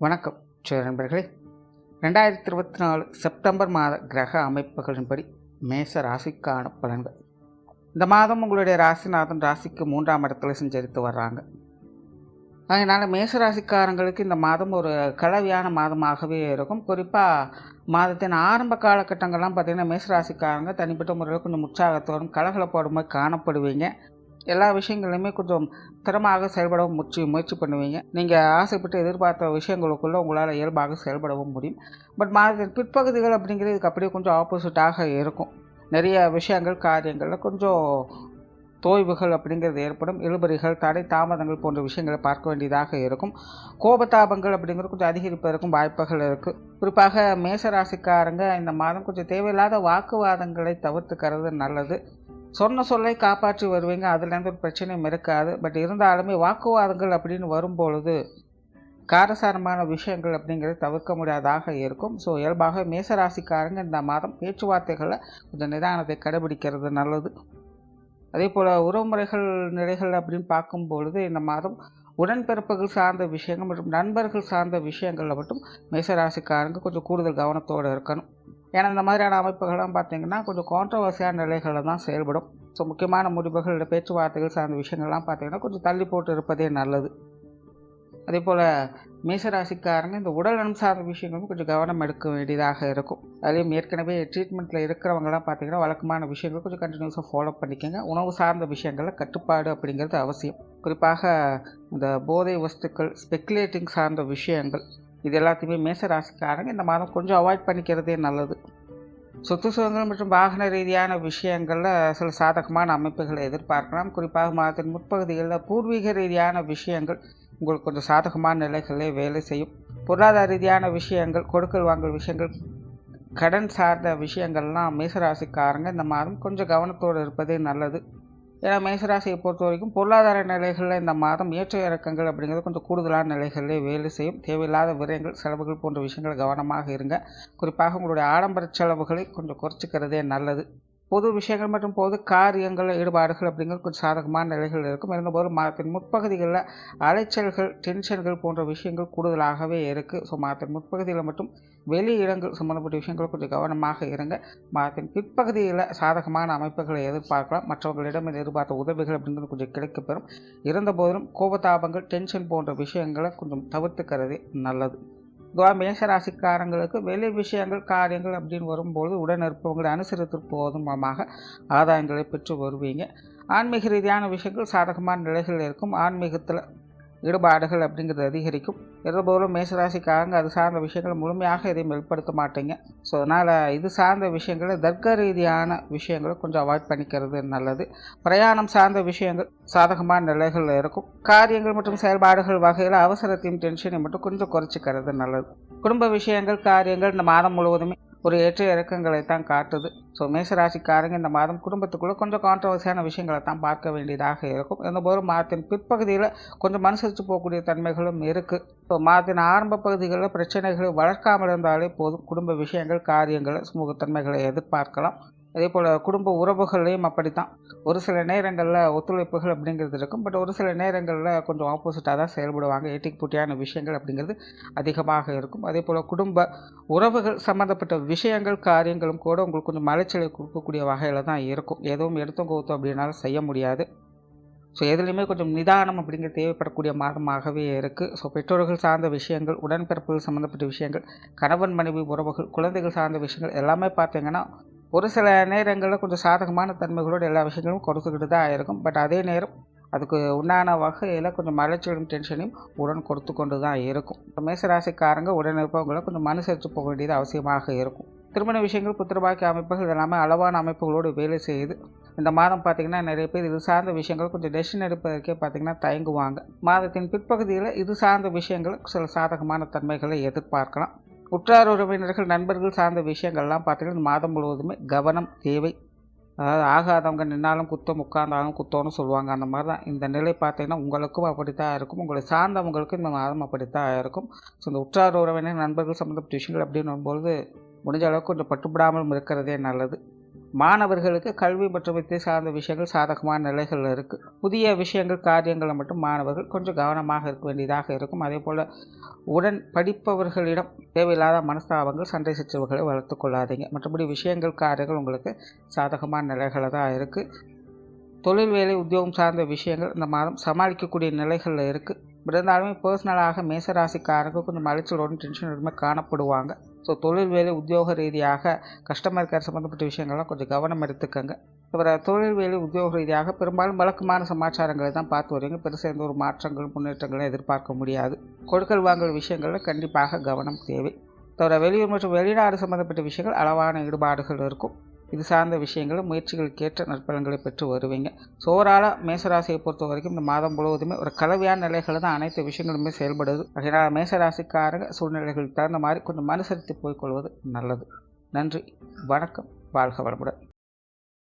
வணக்கம் நண்பர்களே. 2024 செப்டம்பர் மாத கிரக அமைப்புகளின்படி மேச ராசிக்கான பலன்கள். இந்த மாதம் உங்களுடைய ராசிநாதன் ராசிக்கு 3ஆம் இடத்துல சஞ்சரித்து வர்றாங்க. அதனால் மேச ராசிக்காரங்களுக்கு இந்த மாதம் ஒரு கலவையான மாதமாகவே இருக்கும். குறிப்பாக மாதத்தின் ஆரம்ப காலகட்டங்கள்லாம் பார்த்திங்கன்னா மேச ராசிக்காரங்க தனிப்பட்ட முறையில் கொஞ்சம் உற்சாகத்தோடும் கலகலப்போடும் காணப்படுவீங்க. எல்லா விஷயங்களையுமே கொஞ்சம் திறமாக செயல்படவும் முயற்சி பண்ணுவீங்க. நீங்கள் ஆசைப்பட்டு எதிர்பார்த்த விஷயங்களுக்குள்ளே உங்களால் இயல்பாக செயல்படவும் முடியும். பட் மாதத்தின் பிற்பகுதிகள் அப்படிங்கிறது இதுக்கு அப்படியே கொஞ்சம் ஆப்போசிட்டாக இருக்கும். நிறைய விஷயங்கள் காரியங்களில் கொஞ்சம் தோய்வுகள் அப்படிங்கிறது ஏற்படும். இழுபறிகள், தடை, தாமதங்கள் போன்ற விஷயங்களை பார்க்க வேண்டியதாக இருக்கும். கோபதாபங்கள் அப்படிங்கிறது கொஞ்சம் அதிகரிப்பதற்கும் வாய்ப்புகள் இருக்குது. குறிப்பாக மேசராசிக்காரங்க இந்த மாதம் கொஞ்சம் தேவையில்லாத வாக்குவாதங்களை தவிர்த்துக்கிறது நல்லது. சொன்ன சொல்லை காப்பாற்றி வருவீங்க, அதுலேருந்து ஒரு பிரச்சனையும் இருக்காது. பட் இருந்தாலுமே வாக்குவாதங்கள் அப்படின்னு வரும்பொழுது காரசாரமான விஷயங்கள் அப்படிங்கிறது தவிர்க்க முடியாதாக இருக்கும். ஸோ இயல்பாக மேசராசிக்காரங்க இந்த மாதம் பேச்சுவார்த்தைகளில் கொஞ்சம் நிதானத்தை கடைபிடிக்கிறது நல்லது. அதே போல் உறவுமுறைகள் நிலைகள் அப்படின்னு பார்க்கும்பொழுது இந்த மாதம் உடன்பிறப்புகள் சார்ந்த விஷயங்கள் மற்றும் நண்பர்கள் சார்ந்த விஷயங்களில் மட்டும் மேசராசிக்காரங்க கொஞ்சம் கூடுதல் கவனத்தோடு இருக்கணும். ஏன்னா இந்த மாதிரியான அமைப்புகள்லாம் பார்த்திங்கன்னா கொஞ்சம் கான்ட்ரவர்சியான நிலைகளில் தான் செயல்படும். ஸோ முக்கியமான முடிவுகள், பேச்சுவார்த்தைகள் சார்ந்த விஷயங்கள்லாம் பார்த்திங்கன்னா கொஞ்சம் தள்ளி போட்டு இருப்பதே நல்லது. அதே போல் மேசராசிக்காரங்க இந்த உடல் நலம் சார்ந்த விஷயங்களும் கொஞ்சம் கவனம் எடுக்க வேண்டியதாக இருக்கும். அதுலேயும் ஏற்கனவே ட்ரீட்மெண்ட்டில் இருக்கிறவங்கலாம் பார்த்திங்கன்னா வழக்கமான விஷயங்கள் கொஞ்சம் கண்டினியூஸாக ஃபாலோ பண்ணிக்கோங்க. உணவு சார்ந்த விஷயங்களில் கட்டுப்பாடு அப்படிங்கிறது அவசியம். குறிப்பாக இந்த போதை வஸ்துக்கள், ஸ்பெக்குலேட்டிங் சார்ந்த விஷயங்கள் இது எல்லாத்தையுமே மேசராசிக்காரங்க இந்த மாதம் கொஞ்சம் அவாய்ட் பண்ணிக்கிறதே நல்லது. சொத்து சுகங்கள் மற்றும் வாகன ரீதியான விஷயங்களில் சில சாதகமான அமைப்புகளை எதிர்பார்க்கலாம். குறிப்பாக மாதத்தின் முற்பகுதிகளில் பூர்வீக ரீதியான விஷயங்கள் உங்களுக்கு கொஞ்சம் சாதகமான நிலைகளே வேலை செய்யும். பொருளாதார ரீதியான விஷயங்கள், கொடுக்கல் வாங்கல் விஷயங்கள், கடன் சார்ந்த விஷயங்கள்லாம் மேசராசிக்காரங்க இந்த மாதம் கொஞ்சம் கவனத்தோடு இருப்பதே நல்லது. ஏன்னா மேசராசியை பொறுத்த வரைக்கும் பொருளாதார நிலைகளில் இந்த மாதம் ஏற்ற இறக்கங்கள் அப்படிங்கிறது கொஞ்சம் கூடுதலான நிலைகளிலே வேலை செய்யும். தேவையில்லாத விரயங்கள், செலவுகள் போன்ற விஷயங்கள் கவனமாக இருங்க. குறிப்பாக உங்களுடைய ஆடம்பர செலவுகளை கொஞ்சம் குறைச்சிக்கிறதே நல்லது. பொது விஷயங்கள் மற்றும் பொது காரியங்கள் ஈடுபாடுகள் அப்படிங்கிறது கொஞ்சம் சாதகமான நிலைகள் இருக்கும். இருந்தபோது மாதத்தின் முற்பகுதிகளில் அலைச்சல்கள், டென்ஷன்கள் போன்ற விஷயங்கள் கூடுதலாகவே இருக்குது. ஸோ மாதத்தின் முற்பகுதியில் மட்டும் வெளி இடங்கள் சம்மந்தப்பட்ட விஷயங்கள் கொஞ்சம் கவனமாக இருங்க. மாதத்தின் பிற்பகுதியில் சாதகமான அமைப்புகளை எதிர்பார்க்கலாம். மற்றவர்களிடம் எதிர்பார்த்த உதவிகள் அப்படிங்கிறது கொஞ்சம் கிடைக்கப்பெறும். இருந்தபோதிலும் கோபதாபங்கள், டென்ஷன் போன்ற விஷயங்களை கொஞ்சம் தவிர்த்துக்கிறதே நல்லது. மேசராசிக்காரங்களுக்கு வெளி விஷயங்கள், காரியங்கள் அப்படின்னு வரும்போது உடன் இருப்பவங்களை அனுசரித்து போவதன் மூலமாக ஆதாயங்களை பெற்று வருவீங்க. ஆன்மீக ரீதியான விஷயங்கள் சாதகமான நிலைகள் இருக்கும். ஆன்மீகத்தில் ஈடுபாடுகள் அப்படிங்கிறது அதிகரிக்கும். இருந்தபோதும் மேசராசிக்காரங்க அது சார்ந்த விஷயங்கள் முழுமையாக எதையும் வெளிப்படுத்த மாட்டீங்க. ஸோ அதனால் இது சார்ந்த விஷயங்களை தர்க்க ரீதியான விஷயங்களை கொஞ்சம் அவாய்ட் பண்ணிக்கிறது நல்லது. பிரயாணம் சார்ந்த விஷயங்கள் சாதகமான நிலைகள் இருக்கும். காரியங்கள் மற்றும் செயல்பாடுகள் வகையில் அவசரத்தையும் டென்ஷனையும் மட்டும் கொஞ்சம் குறைச்சிக்கிறது நல்லது. குடும்ப விஷயங்கள், காரியங்கள் இந்த மாதம் முழுவதுமே ஒரு ஏற்ற இறக்கங்களை தான் காட்டுது. ஸோ மேசராசிக்காரங்க இந்த மாதம் குடும்பத்துக்குள்ளே கொஞ்சம் கான்ட்ரவர்சியான விஷயங்களை தான் பார்க்க வேண்டியதாக இருக்கும். இருந்தபோது மாதத்தின் பிற்பகுதியில் கொஞ்சம் மனுசரித்து போகக்கூடிய தன்மைகளும் இருக்குது. ஸோ மாதத்தின் ஆரம்ப பகுதிகளில் பிரச்சனைகளை வளர்க்காமல் இருந்தாலே போதும். குடும்ப விஷயங்கள், காரியங்கள், சுமூகத்தன்மைகளை எதிர்பார்க்கலாம். அதே போல் குடும்ப உறவுகள்லேயும் அப்படி தான். ஒரு சில நேரங்களில் ஒத்துழைப்புகள் அப்படிங்கிறது இருக்கும். பட் ஒரு சில நேரங்களில் கொஞ்சம் ஆப்போசிட்டாக தான் செயல்படுவாங்க. ஏட்டிக்கு பூட்டியான விஷயங்கள் அப்படிங்கிறது அதிகமாக இருக்கும். அதே போல் குடும்ப உறவுகள் சம்மந்தப்பட்ட விஷயங்கள், காரியங்களும் கூட உங்களுக்கு கொஞ்சம் மலைச்சலை கொடுக்கக்கூடிய வகையில் தான் இருக்கும். எதுவும் எடுத்தோம் கவுத்தோம் அப்படின்னாலும் செய்ய முடியாது. ஸோ எதுலேயுமே கொஞ்சம் நிதானம் அப்படிங்கிறது தேவைப்படக்கூடிய மாதமாகவே இருக்குது. ஸோ பெற்றோர்கள் சார்ந்த விஷயங்கள், உடன்பிறப்புகள் சம்மந்தப்பட்ட விஷயங்கள், கணவன் மனைவி உறவுகள், குழந்தைகள் சார்ந்த விஷயங்கள் எல்லாமே பார்த்திங்கன்னா ஒரு சில நேரங்களில் கொஞ்சம் சாதகமான தன்மைகளோடு எல்லா விஷயங்களும் கொடுத்துக்கிட்டு தான் இருக்கும். பட் அதே நேரம் அதுக்கு உண்டான வகையில் கொஞ்சம் மலைச்சலும் டென்ஷனையும் உடன் கொடுத்து கொண்டு தான் இருக்கும். இப்போ மேசராசிக்காரங்க உடன் இருப்பவங்களை கொஞ்சம் மனுசரித்து போக வேண்டியது அவசியமாக இருக்கும். திருமண விஷயங்கள், புத்திரபாக்கிய அமைப்புகள் இதெல்லாமே அளவான அமைப்புகளோடு வேலை செய்யுது. இந்த மாதம் பார்த்திங்கன்னா நிறைய பேர் இது சார்ந்த விஷயங்கள் கொஞ்சம் டெசிஷன் எடுப்பதற்கே பார்த்திங்கன்னா தயங்குவாங்க. மாதத்தின் பிற்பகுதியில் இது சார்ந்த விஷயங்கள் சில சாதகமான தன்மைகளை எதிர்பார்க்கலாம். உற்றார் உறவினர்கள், நண்பர்கள் சார்ந்த விஷயங்கள்லாம் பார்த்திங்கன்னா மாதம் முழுவதுமே கவனம் தேவை. அதாவது ஆகாதவங்க நின்னாலும் குத்தம், உட்கார்ந்தாலும் குத்தம்னு சொல்லுவாங்க. அந்த மாதிரி தான் இந்த நிலை பார்த்திங்கன்னா உங்களுக்கும் அப்படித்தான் இருக்கும். உங்களை சார்ந்தவங்களுக்கும் இந்த மாதம் அப்படித்தான் இருக்கும். ஸோ இந்த உற்றார் உறவினர், நண்பர்கள் சம்மந்தப்பட்ட விஷயங்கள் அப்படின்னு வரும்போது முடிஞ்ச அளவுக்கு கொஞ்சம் பட்டுப்படாமல் இருக்கிறதே நல்லது. மாணவர்களுக்கு கல்வி மற்றும் வித்தை சார்ந்த விஷயங்கள் சாதகமான நிலைகளில் இருக்குது. புதிய விஷயங்கள் காரியங்களை மட்டும் மாணவர்கள் கொஞ்சம் கவனமாக இருக்க வேண்டியதாக இருக்கும். அதே போல் உடன் படிப்பவர்களிடம் தேவையில்லாத மனஸ்தாபங்கள் சண்டை சச்சரவுகளை வளர்த்து கொள்ளாதீங்க. மற்றபடி விஷயங்கள் காரியங்கள் உங்களுக்கு சாதகமான நிலைகளில் தான் இருக்குது. தொழில் வேலை உத்தியோகம் சார்ந்த விஷயங்கள் இந்த மாதம் சமாளிக்கக்கூடிய நிலைகளில் இருக்குது. இருந்தாலுமே பர்சனலாக மேசராசிக்காரங்க கொஞ்சம் அலைச்சலோடும் டென்ஷனோடுமே காணப்படுவாங்க. ஸோ தொழில் வேலை உத்தியோக ரீதியாக கஸ்டமர் கேர் சம்மந்தப்பட்ட விஷயங்கள்லாம் கொஞ்சம் கவனம் எடுத்துக்கங்க. இவரை தொழில் வேலை உத்தியோக ரீதியாக பெரும்பாலும் வழக்கமான சமாச்சாரங்களை தான் பார்த்து வருவீங்க. பெருசாக எந்த ஒரு மாற்றங்கள் முன்னேற்றங்களும் எதிர்பார்க்க முடியாது. கொடுக்கல் வாங்கல் விஷயங்களில் கண்டிப்பாக கவனம் தேவை. தவிர வெளியூர் மற்றும் வெளிநாடு சம்மந்தப்பட்ட விஷயங்கள் அளவான ஈடுபாடுகள் இருக்கும். இது சார்ந்த விஷயங்களும் முயற்சிகளுக்கேற்ற நற்பலன்களை பெற்று வருவீங்க. ஸோ ஓவராலாக மேசராசியை பொறுத்த வரைக்கும் இந்த மாதம் முழுவதுமே ஒரு கலவையான நிலைகளில் தான் அனைத்து விஷயங்களுமே செயல்படுது. அதனால் மேசராசிக்காரங்க சூழ்நிலைகளுக்கு தகுந்த மாதிரி கொஞ்சம் அனுசரித்து போய்கொள்வது நல்லது. நன்றி, வணக்கம், வாழ்க வளமுடன்.